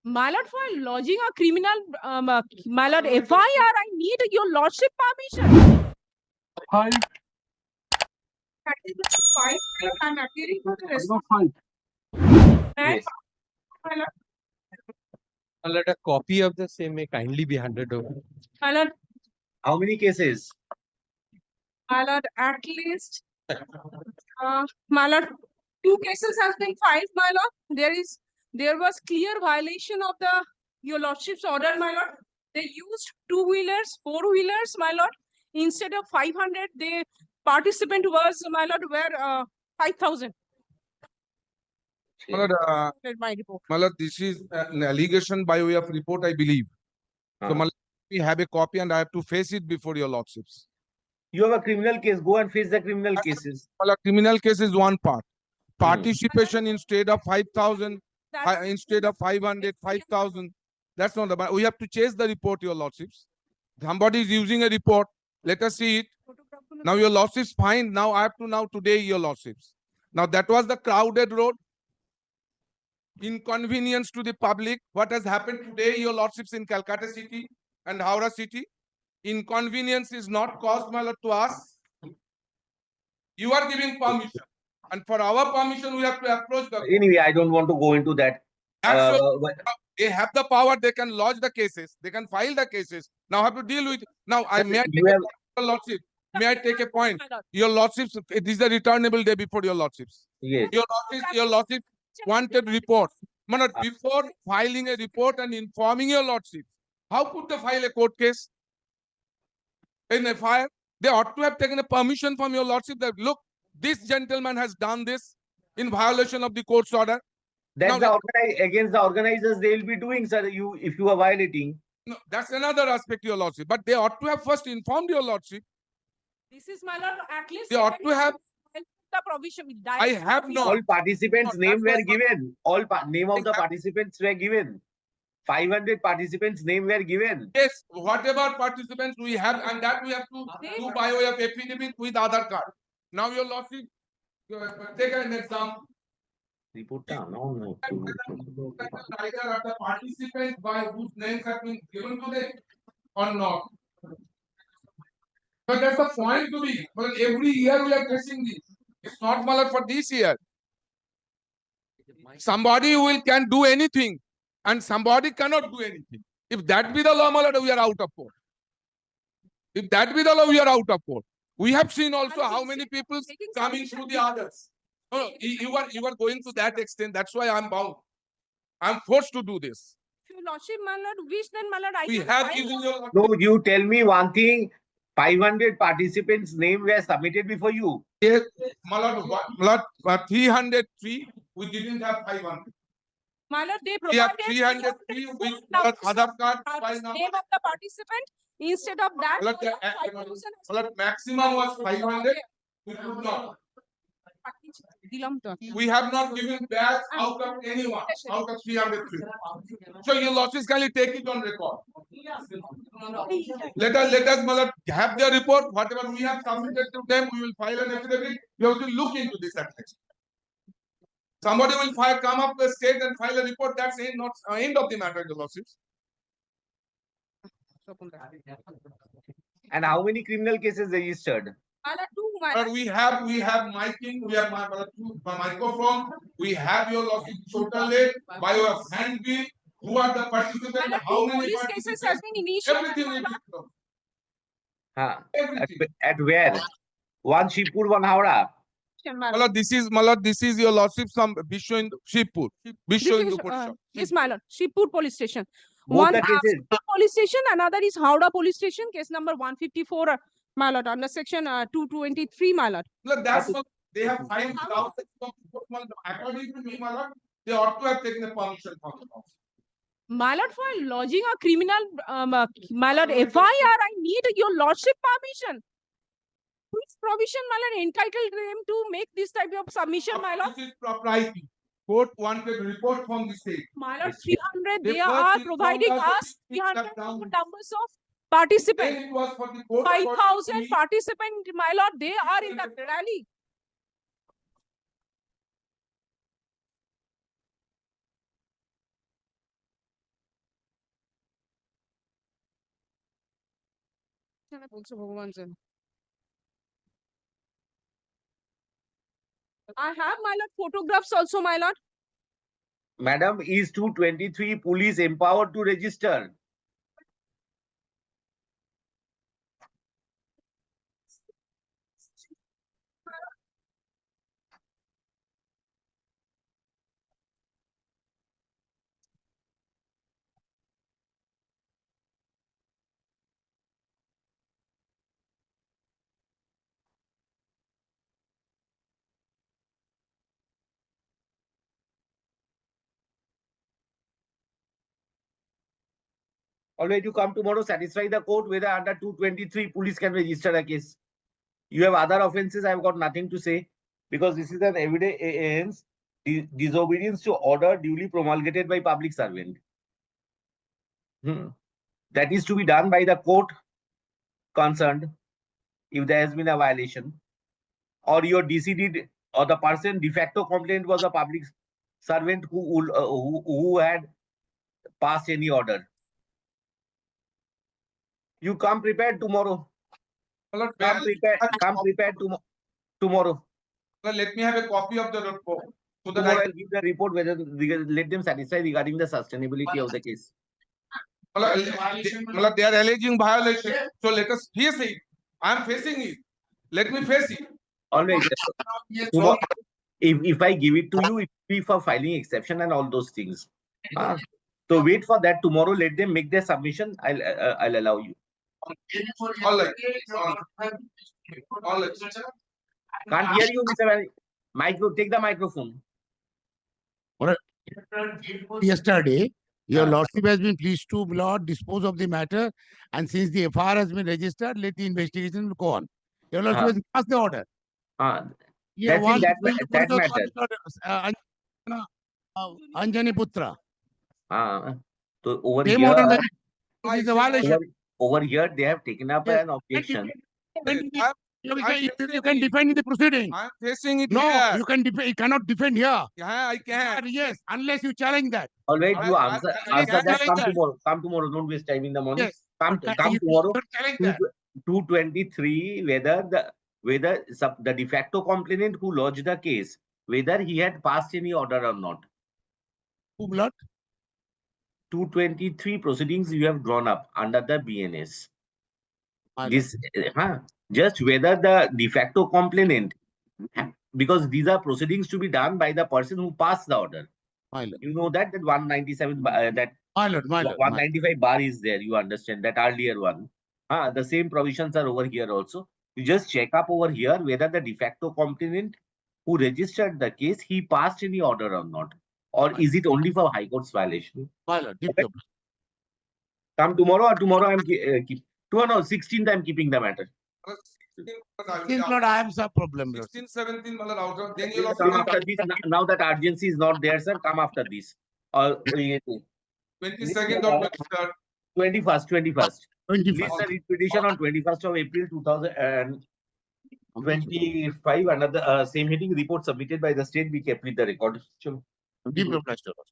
My lord, for lodging a criminal, my lord, FIR, I need your lordship permission. Five. That is not fine. I'm appearing for the rest. Five. Yes. My lord, Let a copy of the same may kindly be handed over. my lord, How many cases? my lord, at least, my lord, 2 cases has been filed, my lord. There was clear violation of your lordship's order, my lord. They used 2-wheelers, 4-wheelers, my lord. Instead of 500, the participant was, my lord, were 5,000. My lord, My report. my lord, this is an allegation by way of report, I believe. So, my lord, we have a copy and I have to face it before your lordships. You have a criminal case. Go and face the criminal cases. My lord, criminal case is one part. Participation instead of 5,000, That- instead of 500, 5,000. That's not the. We have to chase the report, your lordships. Somebody is using a report. Let us see it. Now your lordships fine. Now I have to today your lordships. Now that was the crowded road. Inconvenience to the public. What has happened today, your lordships, in Calcutta city and Howrah city? Inconvenience is not caused, my lord, to us. You are giving permission. And for our permission, we have to approach the court. Anyway, I don't want to go into that. They have the power, they can lodge the cases, they can file the cases. Now have to deal with. Now, may I take you have, your lordship? May I take a point? Your lordships, it is the returnable day before your lordships. yes. Your lordship wanted report. Before filing a report and informing your lordship, how could they file a court case in FIR? They ought to have taken a permission from your lordship that, look, this gentleman has done this in violation of the court's order. That's against the organizers, they will be doing, sir. If you are violating. No, that's another aspect, your lordship. But they ought to have first informed your lordship. This is, my lord, at least They ought to have. the provision. I have not. All participants' name That's were given. All name of the participants were given. 500 participants' name were given. Yes, whatever participants we have, and that we have to do by way of affidavit with Aadhaar card. Now your lordship, take an example. Report down. No. Either of the participants by whose names have been given to them or not. But that's the point to be. But every year we are facing this. It's not malad for this year. Somebody can do anything, and somebody cannot do anything. If that be the law, malad, we are out of court. If that be the law, we are out of court. We have seen also how many people coming through the others. No, you are going to that extent. That's why I'm bound. I'm forced to do this. If your lordship, my lord, wish, then, my lord, I We can have file given your. No, you tell me one thing. 500 participants' name were submitted before you. Yes, malad, 303. We didn't have 500. My lord, they We have provided 303 with Aadhaar card. name of the participant. Instead of that, Malad, maximum was 500. We could not. We have not given back out of anyone, out of 303. So your losses kindly take it on record. Let us malad, have their report. Whatever we have submitted to them, we will file an affidavit. You have to look into this at least. Somebody will come up the state and file a report. That's not end of the matter, the losses. And how many criminal cases registered? We have miking, we have microphone, we have your losses total rate, by your hand bill, who are the participants, how many police cases has been initiated. Everything. At where? One Shibpur, one Howrah. This is your lordship, some Bishwa Shibpur. Yes, my lord. Shibpur police station. Both One the cases. police station, another is Howrah police station, case number 154, my lord, under section 223, my lord. That's what they have filed. According to me, my lord, they ought to have taken a permission from the law. My lord, for lodging a criminal, my lord, FIR, I need your lordship permission. Which provision, my lord, entitled them to make this type of submission, my lord? This is propriety. Court wanted a report from the state. My lord, 300, they are providing us 300 numbers of participants. Then it was for the court. 5,000 participants, my lord, they are in the rally. I have, my lord, photographs also, my lord. Madam, is 223 police empowered to register? All right, you come tomorrow, satisfy the court whether under 223 police can register a case. You have other offences, I've got nothing to say because this is an evidence disobedience to order duly promulgated by public servant. That is to be done by the court concerned if there has been a violation, or your DCD or the person de facto complaint was a public servant who had passed any order. You come prepared tomorrow. My lord, Come prepared tomorrow. let me have a copy of the report so that Tomorrow I'll give the report whether let them satisfy regarding the sustainability of the case. they are alleging violation. So let us face it. I am facing it. Let me face it. All right. Tomorrow, if I give it to you, it will be for filing exception and all those things. So wait for that tomorrow. Let them make their submission. I'll allow you. All right. All right. Can't hear you, Mr. Take the microphone. Yesterday, your lordship has been pleased to, Lord, dispose of the matter, and since the FIR has been registered, let the investigation go on. Your lordship has passed the order. Yeah, That's in that matter. Anjani Putra. So over Same here, order, this is a violation. over here, they have taken up Yes. an objection. You can defend in the proceeding. I am facing it No, here. you can defend. You cannot defend here. Yeah, I can. Yes, unless you challenge that. All right, you I- answer I- that. I- Come tomorrow. Come tomorrow. Don't waste time in the morning. Yes. Come You tomorrow. can challenge that. 223. Whether the de facto complainant who lodged the case, whether he had passed any order or not. Who blood? 223 proceedings you have drawn up under the BNS. This just whether the de facto complainant, because these are proceedings to be done by the person who passed the order. You know that 197 that 195 bar is there. You understand that earlier one. The same provisions are over here also. You just check up over here whether the de facto complainant who registered the case, he passed any order or not, or is it only for High Court's violation? Come tomorrow, or tomorrow I'm tomorrow 16th I'm keeping the matter. 16th, Lord, I have some problem. 16, 17, then Will come after this. Now that urgency is not there, sir, come after this. Or 22nd or 23rd. 21st. 21st. Release the petition on 21st of April 2025. Another same hearing report submitted by the state be kept with the record. Deep reply, Lord.